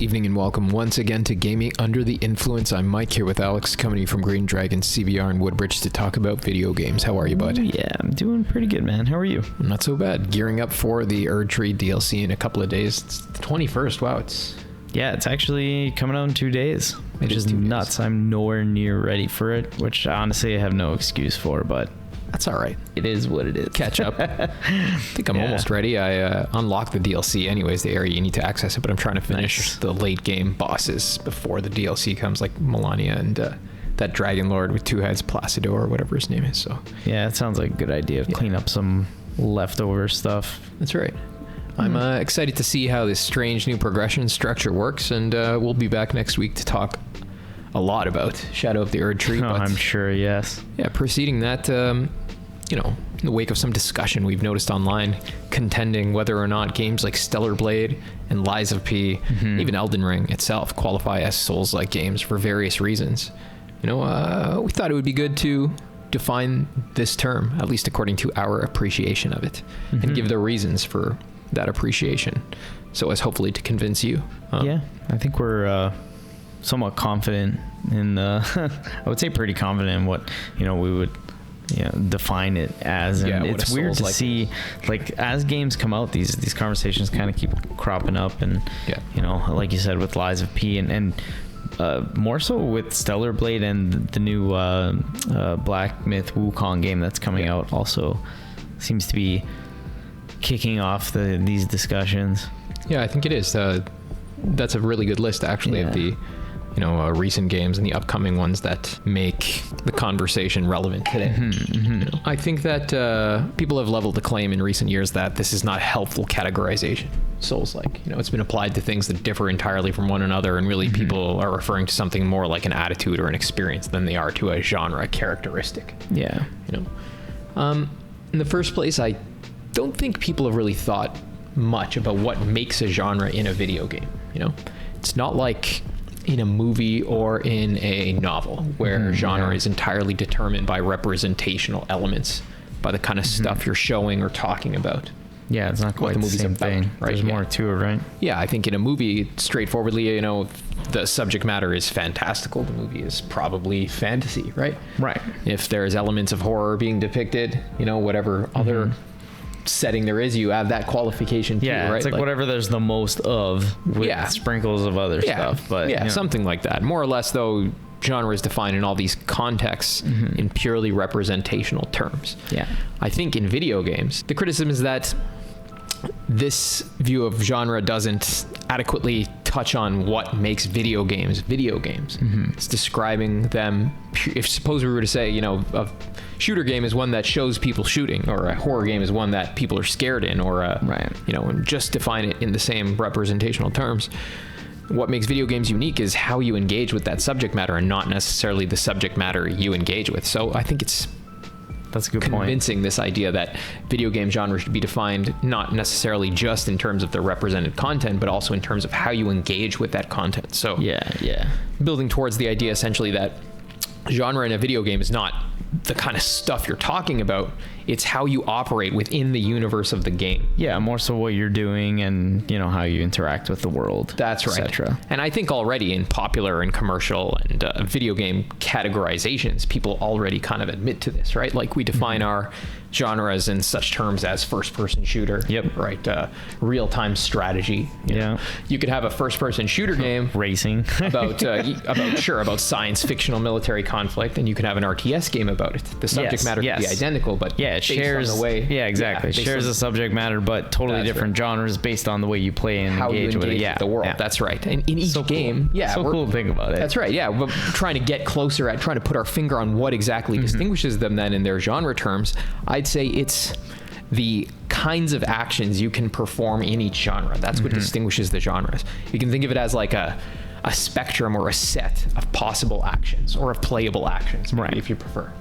Evening and welcome once again to Gaming Under the Influence. I'm Mike here with Alex, coming to you from Green Dragon CVR in Woodbridge to talk about video games. How are you, bud? Yeah, I'm doing pretty good, man. How are you? Not so bad. Gearing up for the Erdtree DLC in a couple of days. It's the 21st. Wow, it's actually coming out in 2 days, which is nuts. I'm nowhere near ready for it, which honestly I have no excuse for, but that's all right. It is what it is. Catch up. I think I'm almost ready. I unlocked the DLC anyways, the area you need to access it, but I'm trying to finish the late game bosses before the DLC comes, like Melania and that Dragon Lord with two heads, Placido or whatever his name is. So yeah, it sounds like a good idea. Clean up some leftover stuff. That's right. I'm excited to see how this strange new progression structure works, and we'll be back next week to talk a lot about Shadow of the Erdtree. Oh, I'm sure, yes. Yeah, preceding that, in the wake of some discussion we've noticed online, contending whether or not games like Stellar Blade and Lies of P, even Elden Ring itself, qualify as Souls-like games for various reasons. We thought it would be good to define this term, at least according to our appreciation of it, and give the reasons for that appreciation, so as hopefully to convince you. I think we're somewhat confident in I would say pretty confident in what we would define it as, and it's weird to see like as games come out, these conversations kind of keep cropping up, and like you said with Lies of P and more so with Stellar Blade and the new Black Myth Wukong game that's coming out also seems to be kicking off these discussions. I think it is. That's a really good list actually of the recent games and the upcoming ones that make the conversation relevant today. I think that people have leveled the claim in recent years that this is not helpful categorization. Souls-like, it's been applied to things that differ entirely from one another, and really people are referring to something more like an attitude or an experience than they are to a genre characteristic. In the first place, I don't think people have really thought much about what makes a genre in a video game. It's not like in a movie or in a novel where genre is entirely determined by representational elements, by the kind of stuff you're showing or talking about. It's not quite the same thing. Right? There's more to it, right? I think in a movie, straightforwardly, the subject matter is fantastical. The movie is probably fantasy, right? Right. If there's elements of horror being depicted, whatever other setting there is, you have that qualification too, right? It's like whatever there's the most of with sprinkles of other stuff, but something like that. More or less, though, genre is defined in all these contexts in purely representational terms. I think in video games, the criticism is that this view of genre doesn't adequately touch on what makes video games video games. It's describing them. If suppose we were to say, a shooter game is one that shows people shooting, or a horror game is one that people are scared in, or and just define it in the same representational terms. What makes video games unique is how you engage with that subject matter, and not necessarily the subject matter you engage with. So I think that's a good convincing point. This idea that video game genre should be defined not necessarily just in terms of the represented content, but also in terms of how you engage with that content. So building towards the idea essentially that genre in a video game is not the kind of stuff you're talking about, it's how you operate within the universe of the game. More so what you're doing and how you interact with the world. That's right. Etc. And I think already in popular and commercial and video game categorizations, people already kind of admit to this, right? Like we define our genres in such terms as first-person shooter, right? Real-time strategy. You could have a first-person shooter game racing about science fictional military conflict, and you can have an RTS game about it. The subject matter could be identical, but it shares the way. Exactly. It shares the subject matter, but totally different genres based on the way you play and engage with it. The world. That's right. And in each game, cool to think about it. That's right. We're trying to get closer at trying to put our finger on what exactly distinguishes them then in their genre terms. I'd say it's the kinds of actions you can perform in each genre. That's what distinguishes the genres. You can think of it as like a spectrum or a set of possible actions, or of playable actions, maybe, if you prefer.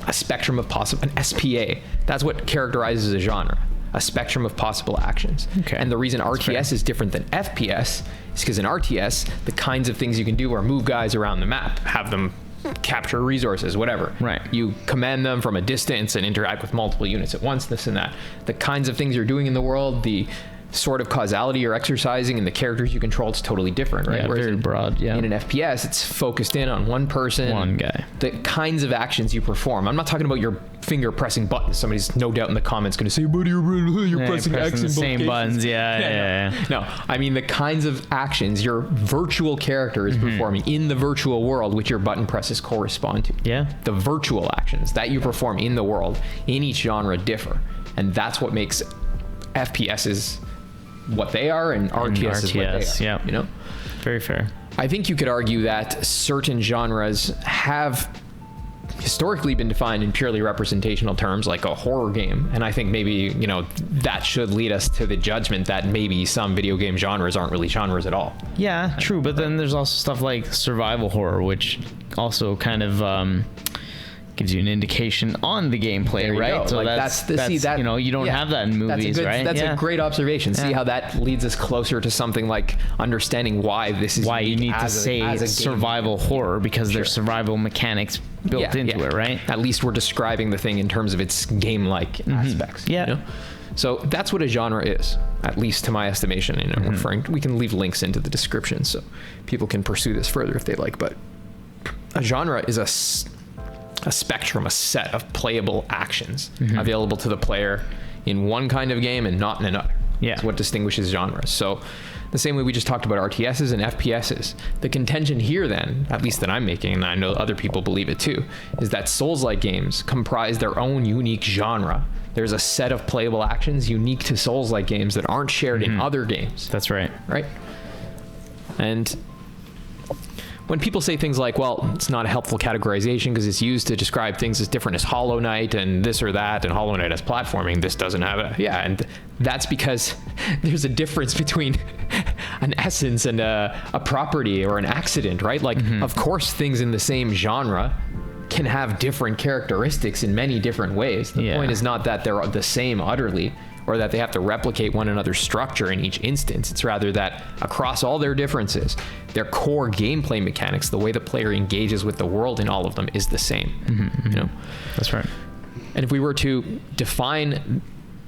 A spectrum of possible, an SPA. That's what characterizes a genre. A spectrum of possible actions. And the reason RTS is different than FPS is because in RTS, the kinds of things you can do are move guys around the map, have them capture resources, whatever. You command them from a distance and interact with multiple units at once, this and that. The kinds of things you're doing in the world, the sort of causality you're exercising and the characters you control, it's totally different, right? Yeah, Whereas very broad. Yeah. In an FPS, it's focused in on one person, one guy. The kinds of actions you perform. I'm not talking about your finger pressing buttons. Somebody's no doubt in the comments going to say, "Buddy, you're pressing X in the both same cases." buttons." Yeah. No, I mean the kinds of actions your virtual character is performing in the virtual world, which your button presses correspond to. Yeah. The virtual actions that you perform in the world in each genre differ, and that's what makes FPSs what they are and RTS is what they are. Yeah. You know, very fair. I think you could argue that certain genres have historically been defined in purely representational terms, like a horror game, and I think maybe, you know, that should lead us to the judgment that maybe some video game genres aren't really genres at all. Yeah, true, but then there's also stuff like survival horror, which also kind of gives you an indication on the gameplay, right? Go. So like that's you know, you don't have that in movies, right? That's a great observation. See how that leads us closer to something like understanding why this is why you need to say survival horror, because there's survival mechanics built into it, right? At least we're describing the thing in terms of its game-like aspects. Yeah. You know? So that's what a genre is, at least to my estimation. You know, we can leave links into the description so people can pursue this further if they like. But a genre is a spectrum, a set of playable actions available to the player in one kind of game and not in another. Yeah. It's what distinguishes genres. So the same way we just talked about RTSs and FPSs, the contention here then, at least that I'm making, and I know other people believe it too, is that Souls-like games comprise their own unique genre. There's a set of playable actions unique to Souls-like games that aren't shared in other games. That's right. Right? And when people say things like, well, it's not a helpful categorization because it's used to describe things as different as Hollow Knight and this or that, and Hollow Knight as platforming, this doesn't have a... Yeah, and that's because there's a difference between an essence and a property or an accident, right? Like, of course, things in the same genre can have different characteristics in many different ways. The point is not that they're the same utterly, or that they have to replicate one another's structure in each instance. It's rather that across all their differences, their core gameplay mechanics, the way the player engages with the world in all of them, is the same. You know? That's right. And if we were to define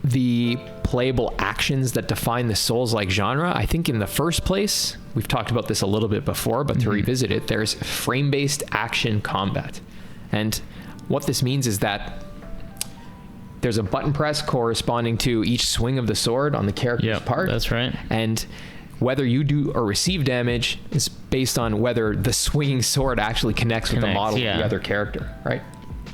the playable actions that define the Souls-like genre, I think in the first place, we've talked about this a little bit before, but to revisit it, there's frame-based action combat. And what this means is that there's a button press corresponding to each swing of the sword on the character's part. That's right. And whether you do or receive damage is based on whether the swinging sword actually connects with the model of the other character, right?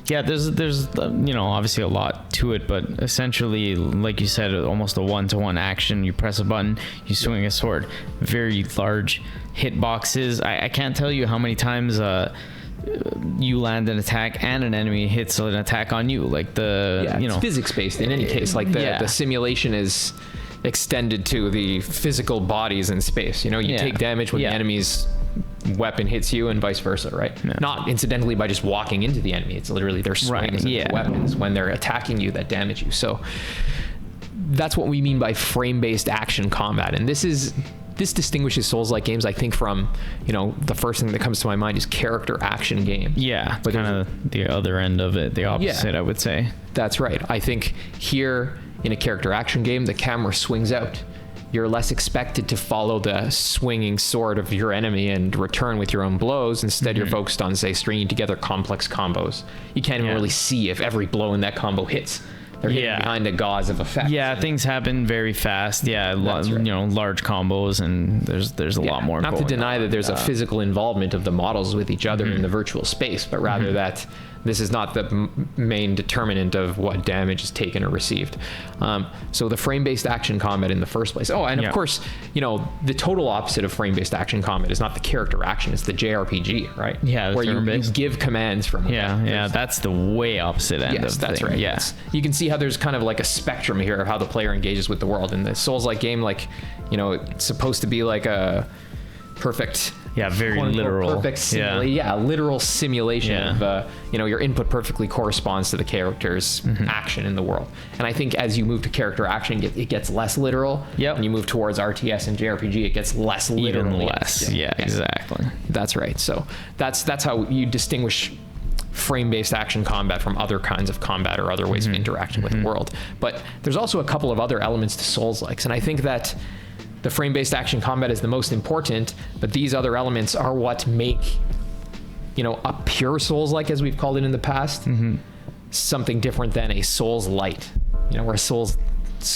Yeah, there's you know, obviously a lot to it, but essentially, like you said, almost a one-to-one action. You press a button, you swing a sword. Very large hit boxes. I can't tell you how many times you land an attack and an enemy hits an attack on you, like it's physics based in any case. Like the simulation is extended to the physical bodies in space. You know, you take damage when the enemy's weapon hits you and vice versa, right? Not incidentally by just walking into the enemy. It's literally their swings of weapons when they're attacking you that damage you. So that's what we mean by frame-based action combat. And this distinguishes Souls-like games, I think, from, you know, the first thing that comes to my mind is character action game. Yeah, but kind of the other end of it, the opposite, I would say. That's right. I think here in a character action game, the camera swings out. You're less expected to follow the swinging sword of your enemy and return with your own blows. Instead, you're focused on, say, stringing together complex combos. You can't even really see if every blow in that combo hits. They're hidden behind a gauze of effects. Yeah, things happen very fast. Yeah, you know, large combos, and there's a lot more. Not to deny that there's a physical involvement of the models with each other in the virtual space, but rather that this is not the main determinant of what damage is taken or received. So the frame-based action combat in the first place. Oh, and of course, you know, the total opposite of frame-based action combat is not the character action, it's the JRPG, right? Yeah, where you give commands from that's the way opposite end of that's thing. right. Yes, you can see how there's kind of like a spectrum here of how the player engages with the world. In the Souls-like game, like, you know, it's supposed to be like a perfect, very literal, perfect literal simulation of you know, your input perfectly corresponds to the character's action in the world. And I think as you move to character action, it gets less literal. When you move towards RTS and JRPG, it gets less literal. Even less. Yeah, exactly. That's right. So that's how you distinguish frame-based action combat from other kinds of combat or other ways of interacting with the world. But there's also a couple of other elements to Souls-likes, and I think that the frame-based action combat is the most important, but these other elements are what make, a pure Souls-like, as we've called it in the past, something different than a Souls-light, or a Souls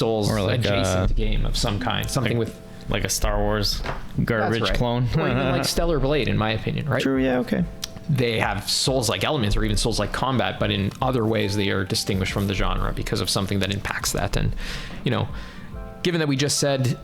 or like adjacent game of some kind, something with like a Star Wars garbage clone, or even like Stellar Blade, in my opinion, right? True. Yeah. Okay. They have Souls-like elements or even Souls-like combat, but in other ways they are distinguished from the genre because of something that impacts that. And, given that we just said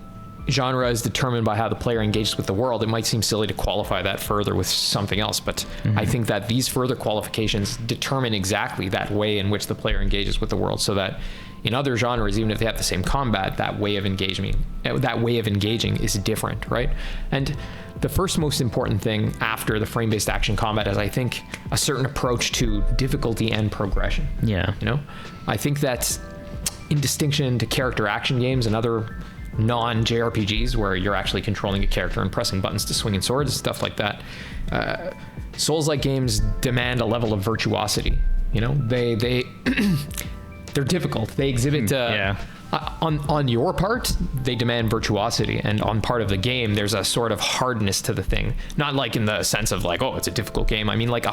genre is determined by how the player engages with the world, it might seem silly to qualify that further with something else. But I think that these further qualifications determine exactly that way in which the player engages with the world, so that in other genres, even if they have the same combat, that way of engaging is different, right? And the first most important thing after the frame-based action combat is, I think, a certain approach to difficulty and progression. Yeah. I think that in distinction to character action games and other non-JRPGs where you're actually controlling a character and pressing buttons to swing in swords, stuff like that, Souls-like games demand a level of virtuosity. They're difficult. They exhibit on your part, they demand virtuosity, and on part of the game, there's a sort of hardness to the thing. Not like in the sense of like, oh, it's a difficult game. I mean, like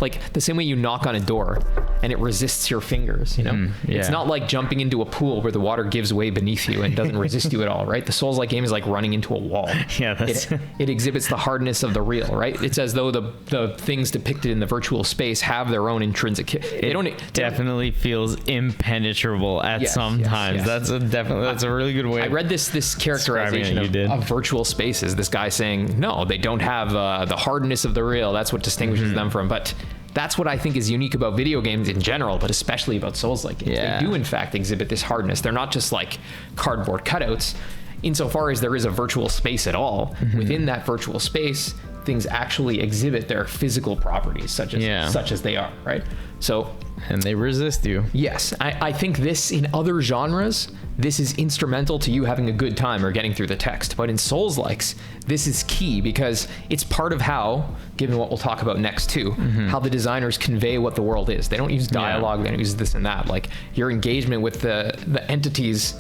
like the same way you knock on a door and it resists your fingers. It's not like jumping into a pool where the water gives way beneath you and doesn't resist you at all, right? The Souls-like game is like running into a wall. Yeah, it exhibits the hardness of the real, right? It's as though the things depicted in the virtual space have their own intrinsic. It definitely feels impenetrable at some times. That's a really good way. I read this characterization of virtual spaces. This guy saying, no, they don't have the hardness of the real. That's what distinguishes them from. But that's what I think is unique about video games in general, but especially about Souls-like games. Yeah. They do, in fact, exhibit this hardness. They're not just like cardboard cutouts. Insofar as there is a virtual space at all, within that virtual space, things actually exhibit their physical properties, such as they are, right? So, and they resist you. Yes, I think this, in other genres, this is instrumental to you having a good time or getting through the text. But in Souls-likes, this is key because it's part of how, given what we'll talk about next too, how the designers convey what the world is. They don't use dialogue, they don't use this and that. Like, your engagement with the entities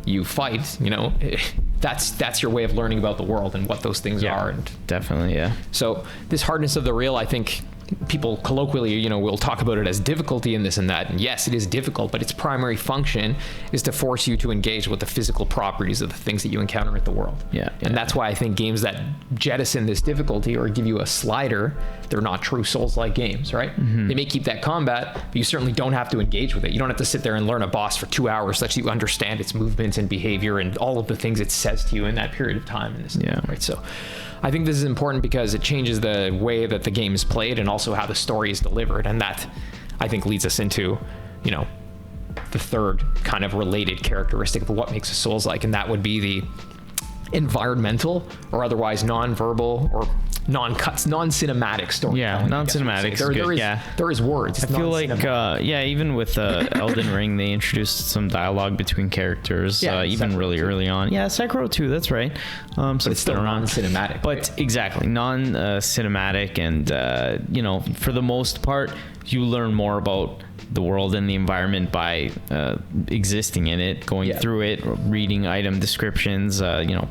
you fight, that's your way of learning about the world and what those things are. And definitely, yeah. So this hardness of the real, I think people colloquially, will talk about it as difficulty in this and that. And yes, it is difficult, but its primary function is to force you to engage with the physical properties of the things that you encounter in the world. And that's why I think games that jettison this difficulty or give you a slider, they're not true Souls-like games, right? They may keep that combat, but you certainly don't have to engage with it. You don't have to sit there and learn a boss for 2 hours such that you understand its movements and behavior and all of the things it says to you in that period of time. In this game, right? So I think this is important because it changes the way that the game is played and also how the story is delivered. And that, I think, leads us into, the third kind of related characteristic of what makes a Souls-like, and that would be the environmental or otherwise non-verbal or non-cinematic story. Yeah, non-cinematic. There is words. I feel like, even with Elden Ring, they introduced some dialogue between characters, even really early on. Yeah, Sekiro too, that's right. But it's still non-cinematic. But exactly, non-cinematic, and, for the most part, you learn more about the world and the environment by existing in it, going through it, reading item descriptions,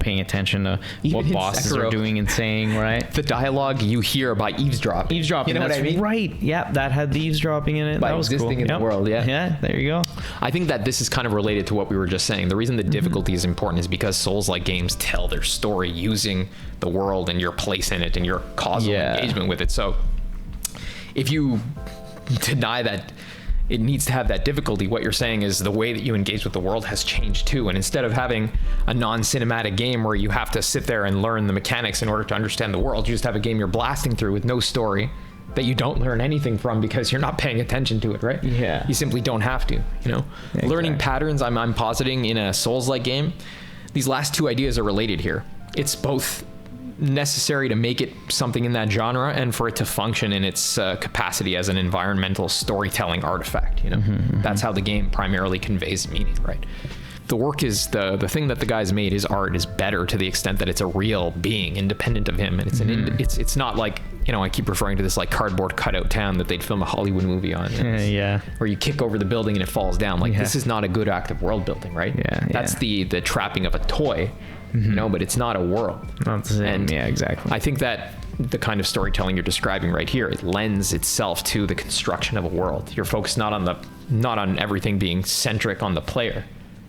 paying attention to what bosses are doing and saying, right? The dialogue you hear by eavesdropping. You know what I mean? Right. Yeah, that had the eavesdropping in it. By that was existing cool. in the world, Yeah, there you go. I think that this is kind of related to what we were just saying. The reason the difficulty is important is because Souls-like games tell their story using the world and your place in it and your causal engagement with it. So if you deny that it needs to have that difficulty, what you're saying is the way that you engage with the world has changed too. And instead of having a non-cinematic game where you have to sit there and learn the mechanics in order to understand the world, you just have a game you're blasting through with no story that you don't learn anything from because you're not paying attention to it, right? Yeah. You simply don't have to, Exactly. Learning patterns, I'm positing in a Souls-like game, these last two ideas are related here. It's both necessary to make it something in that genre and for it to function in its capacity as an environmental storytelling artifact. That's how the game primarily conveys meaning, right? The work is the thing that the guy's made. His art is better to the extent that it's a real being independent of him, and it's it's not like I keep referring to this like cardboard cutout town that they'd film a Hollywood movie on. Where you kick over the building and it falls down. Like this is not a good active world building, right? That's the trapping of a toy, but it's not a world. Not the same. And exactly. I think that the kind of storytelling you're describing right here, it lends itself to the construction of a world. You're focused not on everything being centric on the player.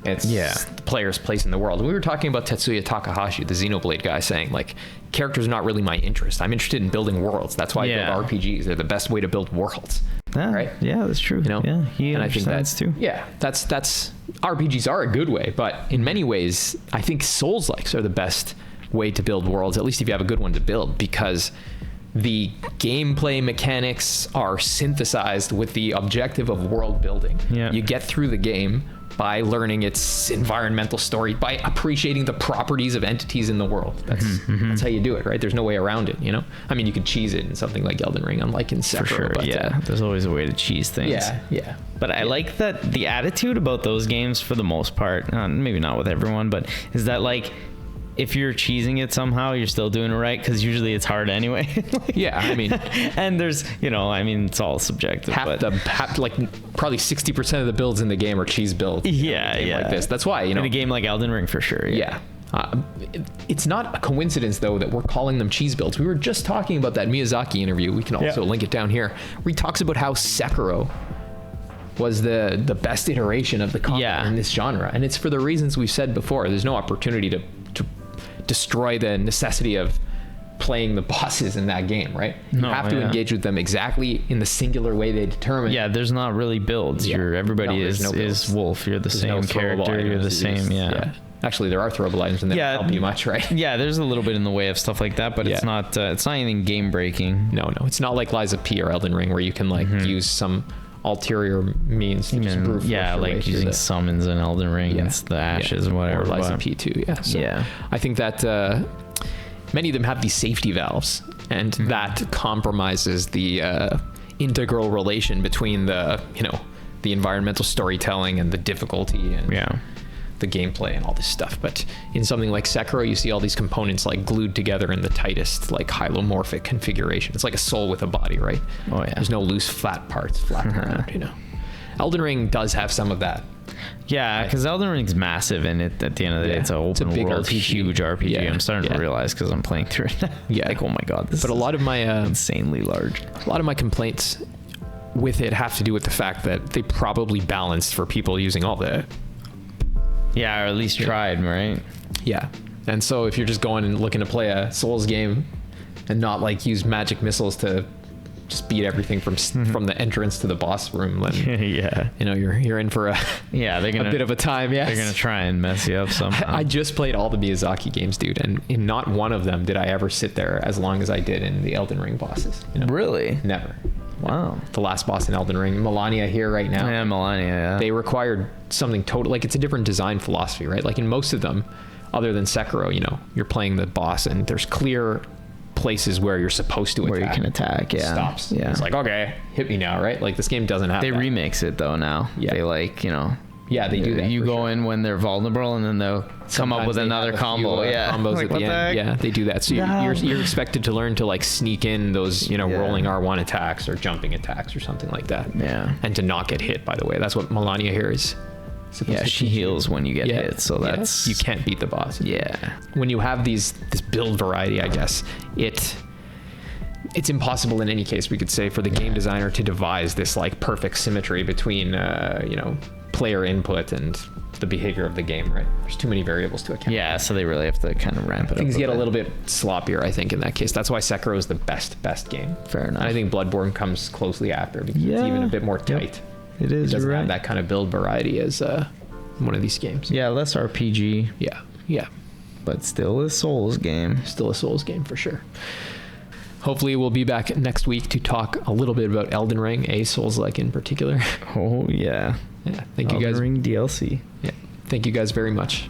It's the player's place in the world. We were talking about Tetsuya Takahashi, the Xenoblade guy, saying like, characters are not really my interest. I'm interested in building worlds. That's why I build RPGs. They're the best way to build worlds. Right? Yeah, that's true. He understands too. Yeah, that's RPGs are a good way, but in many ways, I think Souls-likes are the best way to build worlds, at least if you have a good one to build, because the gameplay mechanics are synthesized with the objective of world building. You get through the game by learning its environmental story, by appreciating the properties of entities in the world. That's how you do it, right? There's no way around it, I mean, you could cheese it in something like Elden Ring, unlike in Sekiro. For sure, but, there's always a way to cheese things. But I like that the attitude about those games, for the most part, maybe not with everyone, but is that like, if you're cheesing it somehow, you're still doing it right, because usually it's hard anyway. I mean, and there's, it's all subjective. Like probably 60% of the builds in the game are cheese builds. Like this. That's why, in a game like Elden Ring, for sure. It's not a coincidence though that we're calling them cheese builds. We were just talking about that Miyazaki interview. We can also link it down here, where he talks about how Sekiro was the best iteration of the content in this genre, and it's for the reasons we've said before. There's no opportunity to destroy the necessity of playing the bosses in that game, right? You have to engage with them exactly in the singular way they determine. There's not really builds. Everybody is Wolf. You're the same character. You're the same. Actually, there are throwable items, and they don't help you much, right? There's a little bit in the way of stuff like that, but it's not anything game breaking. No, it's not like Lies of P or Elden Ring, where you can use some ulterior means to just brute force like using summons in Elden Ring and the ashes and whatever. Or Lies of P too. I think that many of them have these safety valves, and that compromises the integral relation between the environmental storytelling and the difficulty and the gameplay and all this stuff. But in something like Sekiro, you see all these components like glued together in the tightest like hylomorphic configuration. It's like a soul with a body, right? There's no loose flat parts flapping around. Elden Ring does have some of that. Because Elden Ring's massive, and at the end of the day, it's an open world, huge RPG. I'm starting to realize, because I'm playing through it. Like, oh my god, this is a lot of my insanely large. A lot of my complaints with it have to do with the fact that they probably balanced for people using all the or at least tried, right? And so if you're just going and looking to play a Souls game and not like use magic missiles to just beat everything from the entrance to the boss room, then you're in for a bit of a time. They're gonna try and mess you up somehow. I just played all the Miyazaki games, dude, and in not one of them did I ever sit there as long as I did in the Elden Ring bosses. Really? Never. Wow. The last boss in Elden Ring, Melania here right now. Melania, They required something total, like it's a different design philosophy, right? Like in most of them, other than Sekiro, you're playing the boss and there's clear places where you're supposed to attack. Where you can attack, Stops. It's like, okay, hit me now, right? Like this game doesn't have They that. remix it though now. They they do that. You go in when they're vulnerable, and then they'll come up with another combo. Combos at the end. They do that. So you're expected to learn to like sneak in those, rolling R1 attacks or jumping attacks or something like that. And to not get hit. By the way, that's what Melania here is. She heals when you get hit, so that's you can't beat the boss. When you have this build variety, I guess it's impossible in any case, we could say, for the game designer to devise this like perfect symmetry between player input and the behavior of the game, right? There's too many variables to account. So they really have to kind of ramp it up. Things get a little bit sloppier, I think, in that case. That's why Sekiro is the best game. Fair enough. And I think Bloodborne comes closely after, because it's even a bit more tight. It is. It doesn't have that kind of build variety as one of these games. Less RPG. But still a Souls game. Still a Souls game for sure. Hopefully we'll be back next week to talk a little bit about Elden Ring, a Souls-like in particular. Oh yeah. Thank you guys. Elden Ring DLC. Thank you guys very much.